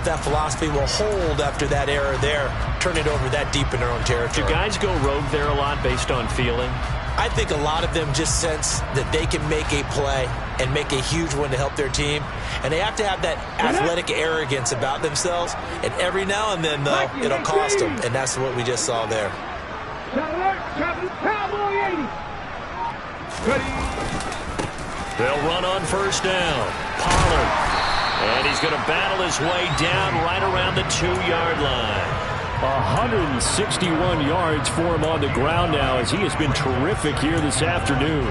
if that philosophy will hold after that error there. Turn it over that deep in their own territory. Do guys go rogue there a lot based on feeling? I think a lot of them just sense that they can make a play and make a huge one to help their team. And they have to have that athletic arrogance about themselves. And every now and then, though, it'll cost them. And that's what we just saw there. They'll run on first down. Pollard. And he's going to battle his way down right around the 2-yard line. 161 yards for him on the ground now, as he has been terrific here this afternoon.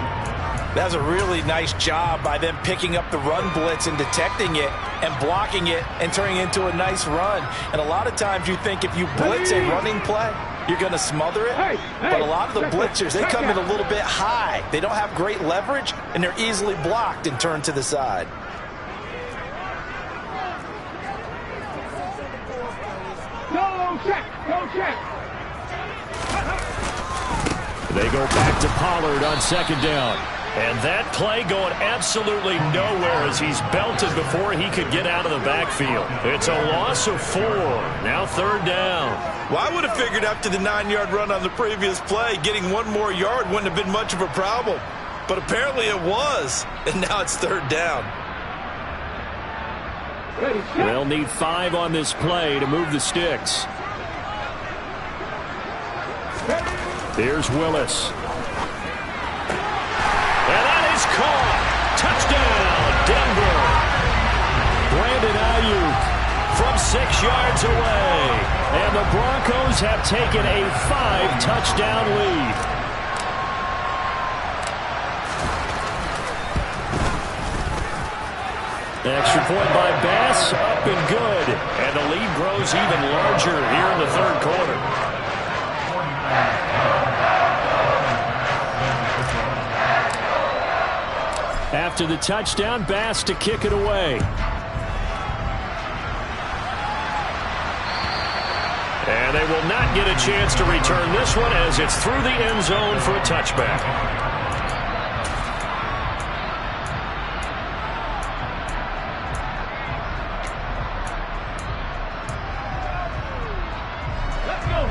That's a really nice job by them picking up the run blitz and detecting it and blocking it and turning it into a nice run. And a lot of times you think if you blitz a running play, you're going to smother it. But a lot of the blitzers, they come in a little bit high. They don't have great leverage, and they're easily blocked and turned to the side. They go back to Pollard on second down. And that play going absolutely nowhere as he's belted before he could get out of the backfield. It's a loss of 4. Now third down. Well, I would have figured after the 9-yard run on the previous play, getting one more yard wouldn't have been much of a problem. But apparently it was. And now it's third down. They'll need 5 on this play to move the sticks. Here's Willis. And that is caught. Touchdown, Denver. Brandon Ayuk from 6 yards away. And the Broncos have taken a 5-touchdown lead. Extra point by Bass, up and good. And the lead grows even larger here in the third quarter. After the touchdown, Bass to kick it away. And they will not get a chance to return this one as it's through the end zone for a touchback.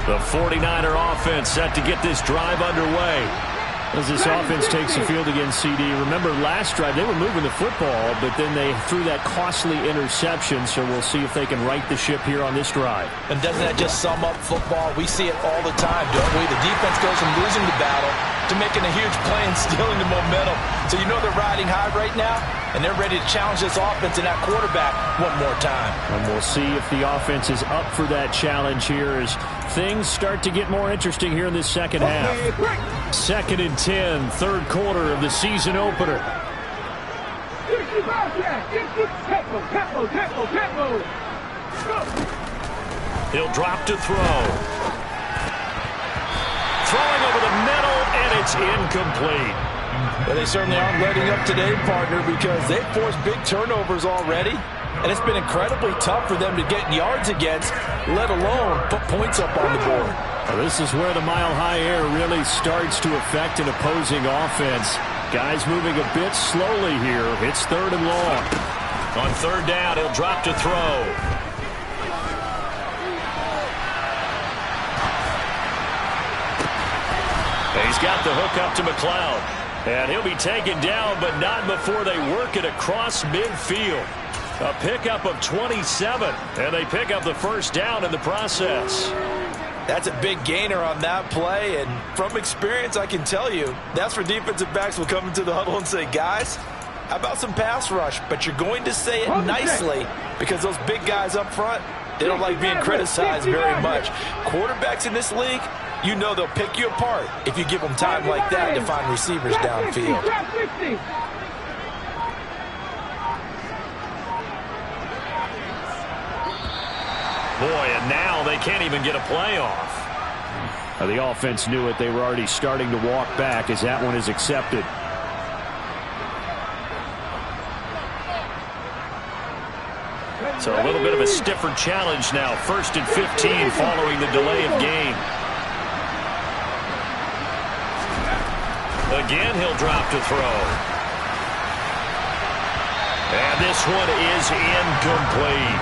The 49er offense set to get this drive underway. As this offense takes the field against CD. Remember last drive they were moving the football, but then they threw that costly interception, so we'll see if they can right the ship here on this drive. And doesn't that just sum up football? We see it all the time, don't we? The defense goes from losing the battle to making a huge play and stealing the momentum. So you know they're riding high right now, and they're ready to challenge this offense and that quarterback one more time. And we'll see if the offense is up for that challenge here as things start to get more interesting here in this second half. 2nd and 10, third quarter of the season opener. He'll drop to throw. Throwing over the middle, and it's incomplete. Well, they certainly aren't letting up today, partner, because they've forced big turnovers already. And it's been incredibly tough for them to get yards against, let alone put points up on the board. Well, this is where the mile-high air really starts to affect an opposing offense. Guys moving a bit slowly here. It's third and long. On third down, he'll drop to throw. He's got the hook up to McLeod. And he'll be taken down, but not before they work it across midfield. A pickup of 27, and they pick up the first down in the process. That's a big gainer on that play, and from experience, I can tell you, that's where defensive backs will come into the huddle and say, guys, how about some pass rush? But you're going to say it nicely because those big guys up front, they don't like being criticized very much. Quarterbacks in this league, you know they'll pick you apart if you give them time like that to find receivers downfield. Boy, and now they can't even get a play off. The offense knew it. They were already starting to walk back as that one is accepted. So a little bit of a stiffer challenge now. 1st and 15 following the delay of game. Again, he'll drop to throw. And this one is incomplete.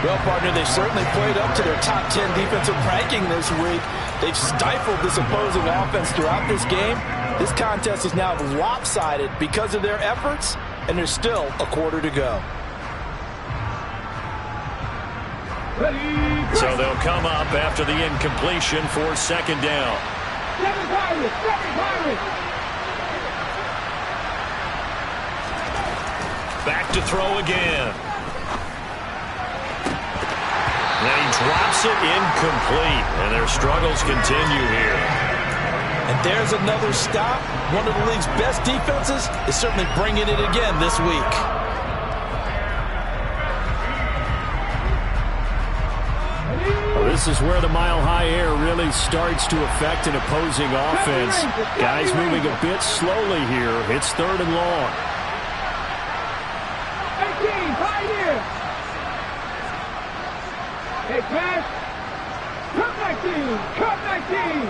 Well, partner, they certainly played up to their top 10 defensive ranking this week. They've stifled this opposing offense throughout this game. This contest is now lopsided because of their efforts, and there's still a quarter to go. So they'll come up after the incompletion for second down. Back to throw again. And he drops it incomplete, and their struggles continue here. And there's another stop. One of the league's best defenses is certainly bringing it again this week. Well, this is where the mile-high air really starts to affect an opposing offense. Guys moving a bit slowly here. It's 3rd and long. Hey, pass. Cut 19. Cut 19.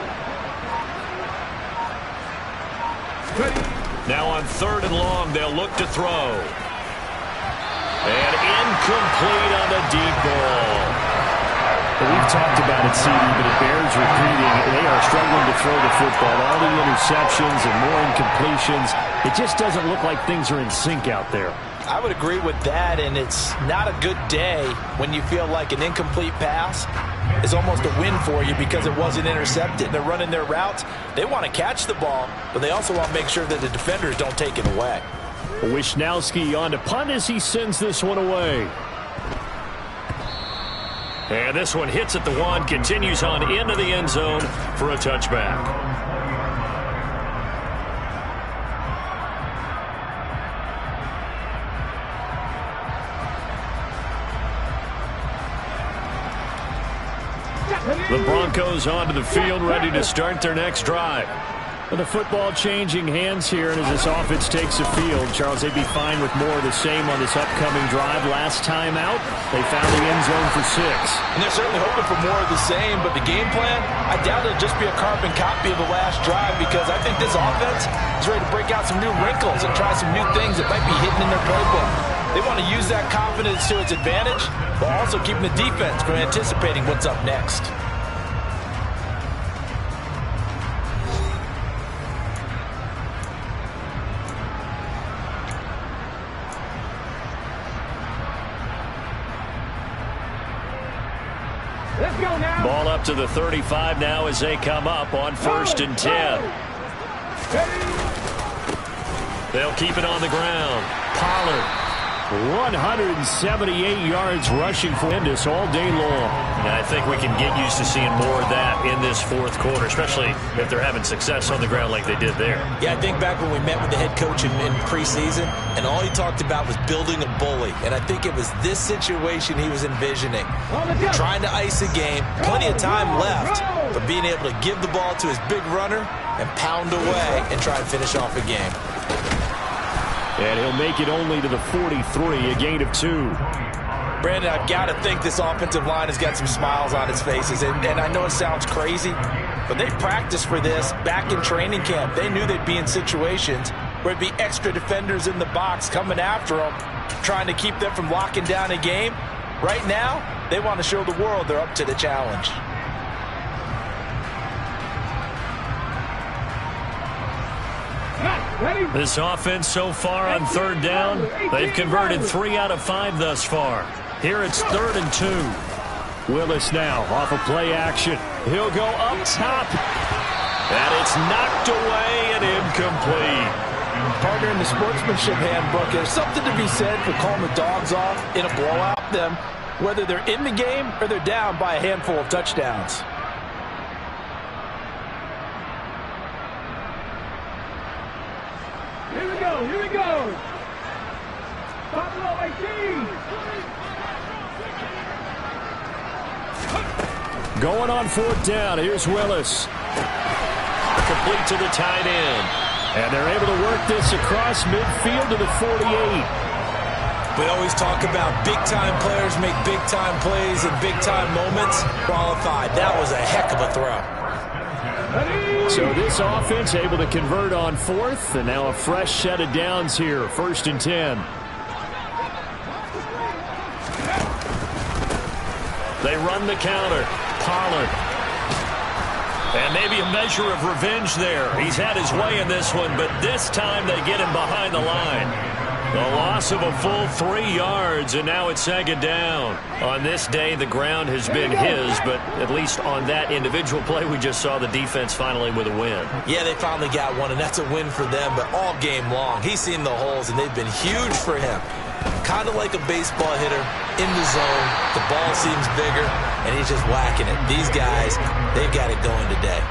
Now on 3rd and long, they'll look to throw. And incomplete on the deep ball. Well, we've talked about it, CD, but it bears repeating. They are struggling to throw the football. All the interceptions and more incompletions. It just doesn't look like things are in sync out there. I would agree with that, and it's not a good day when you feel like an incomplete pass is almost a win for you because it wasn't intercepted. They're running their routes. They want to catch the ball, but they also want to make sure that the defenders don't take it away. Wisnowski on to punt as he sends this one away. And this one hits at the 1, continues on into the end zone for a touchback. The Broncos onto the field, ready to start their next drive. With the football changing hands here, and as this offense takes the field, Charles, they'd be fine with more of the same on this upcoming drive. Last time out, they found the end zone for 6. And they're certainly hoping for more of the same, but the game plan, I doubt it'll just be a carbon copy of the last drive because I think this offense is ready to break out some new wrinkles and try some new things that might be hidden in their playbook. They want to use that confidence to its advantage, while also keeping the defense from anticipating what's up next. Ball up to the 35 now as they come up on 1st and 10. They'll keep it on the ground. Pollard, 178 yards rushing for Indus all day long. And I think we can get used to seeing more of that in this 4th quarter, especially if they're having success on the ground like they did there. Yeah, I think back when we met with the head coach in preseason, and all he talked about was building a bully. And I think it was this situation he was envisioning. Trying to ice a game, plenty of time left, but being able to give the ball to his big runner and pound away and try and finish off a game. And he'll make it only to the 43, a gain of 2. Brandon, I've got to think this offensive line has got some smiles on its faces. And I know it sounds crazy, but they practiced for this back in training camp. They knew they'd be in situations where it'd be extra defenders in the box coming after them, trying to keep them from locking down a game. Right now, they want to show the world they're up to the challenge. This offense so far on 3rd down, they've converted 3 out of 5 thus far. Here it's 3rd and 2. Willis now off of play action. He'll go up top. And it's knocked away and incomplete. Partner, in the sportsmanship handbook, there's something to be said for calling the dogs off in a blowout, them, whether they're in the game or they're down by a handful of touchdowns. Here we go. Here we go. Buffalo 18. Going on 4th down. Here's Willis. Complete to the tight end. And they're able to work this across midfield to the 48. We always talk about big-time players make big-time plays in big-time moments. Qualified. That was a heck of a throw. So this offense able to convert on 4th, and now a fresh set of downs here, 1st and 10. They run the counter. Pollard. And maybe a measure of revenge there. He's had his way in this one, but this time they get him behind the line. A loss of a full 3 yards, and now it's second down. On this day, the ground has been his, but at least on that individual play, we just saw the defense finally with a win. Yeah, they finally got one, and that's a win for them, but all game long, he's seen the holes, and they've been huge for him. Kind of like a baseball hitter in the zone. The ball seems bigger, and he's just whacking it. These guys, they've got it going today.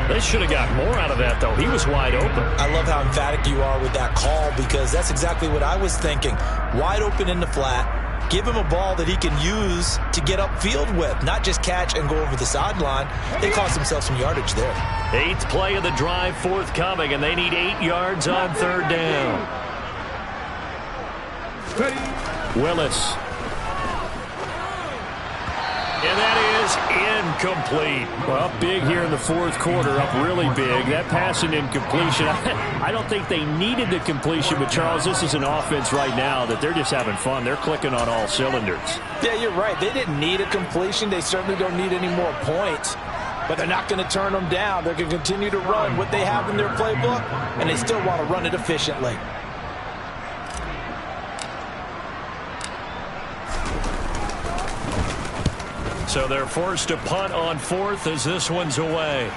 They should have got more out of that, though. He was wide open. I love how emphatic you are with that call, because that's exactly what I was thinking. Wide open in the flat. Give him a ball that he can use to get upfield with, not just catch and go over the sideline. They cost themselves some yardage there. 8th play of the drive forthcoming, and they need 8 yards on third down. Willis. And that is incomplete. Well, big here in the fourth quarter, up really big. That pass and incompletion. I don't think they needed the completion, but, Charles, this is an offense right now that they're just having fun. They're clicking on all cylinders. Yeah, you're right. They didn't need a completion. They certainly don't need any more points. But they're not going to turn them down. They're going to continue to run what they have in their playbook, and they still want to run it efficiently. So they're forced to punt on 4th as this one's away.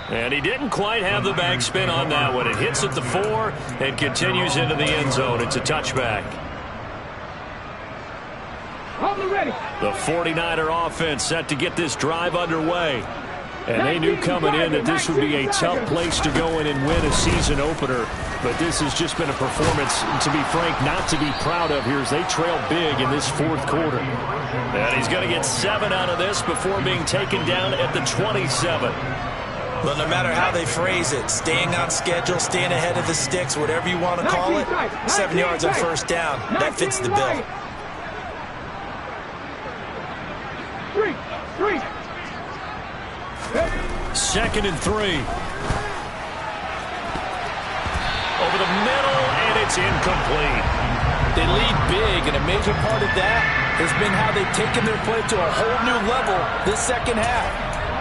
And he didn't quite have the backspin on that one. It hits at the 4 and continues into the end zone. It's a touchback. The 49er offense set to get this drive underway. And they knew coming in that this would be a tough place to go in and win a season opener. But this has just been a performance, to be frank, not to be proud of here as they trail big in this fourth quarter. And he's going to get 7 out of this before being taken down at the 27. But no matter how they phrase it, staying on schedule, staying ahead of the sticks, whatever you want to call it, 7 yards on first down, that fits the bill. 2nd and 3. Over the middle, and it's incomplete. They lead big, and a major part of that has been how they've taken their play to a whole new level this second half.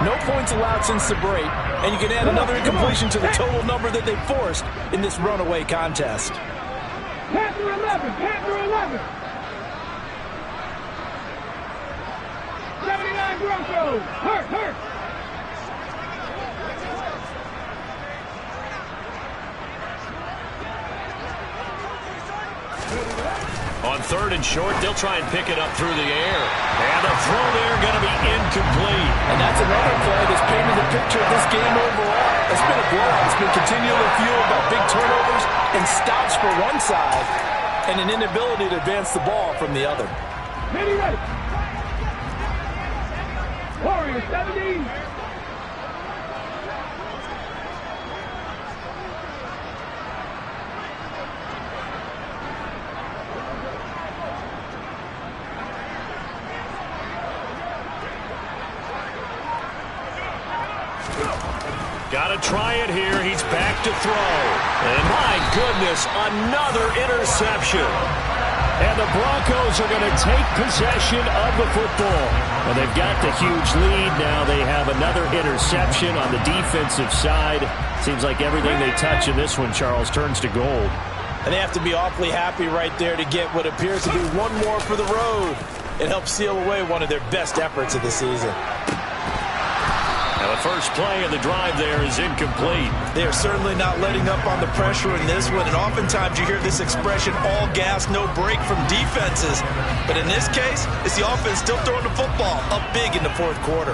No points allowed since the break, and you can add another incompletion to the total number that they've forced in this runaway contest. Panther 11, Panther 11. 79 Broncos, hurt. On 3rd and short, they'll try and pick it up through the air. And the throw there going to be incomplete. And that's another play that's painted the picture of this game overall. It's been a blowout. It's been continually fueled by big turnovers and stops for one side and an inability to advance the ball from the other. Ready. Warriors 17. Got to try it here. He's back to throw. And my goodness, another interception. And the Broncos are going to take possession of the football. Well, they've got the huge lead. Now they have another interception on the defensive side. Seems like everything they touch in this one, Charles, turns to gold. And they have to be awfully happy right there to get what appears to be one more for the road. It helps seal away one of their best efforts of the season. Now the first play of the drive there is incomplete. They are certainly not letting up on the pressure in this one, and oftentimes you hear this expression, all gas, no break from defenses. But in this case, it's the offense still throwing the football up big in the fourth quarter.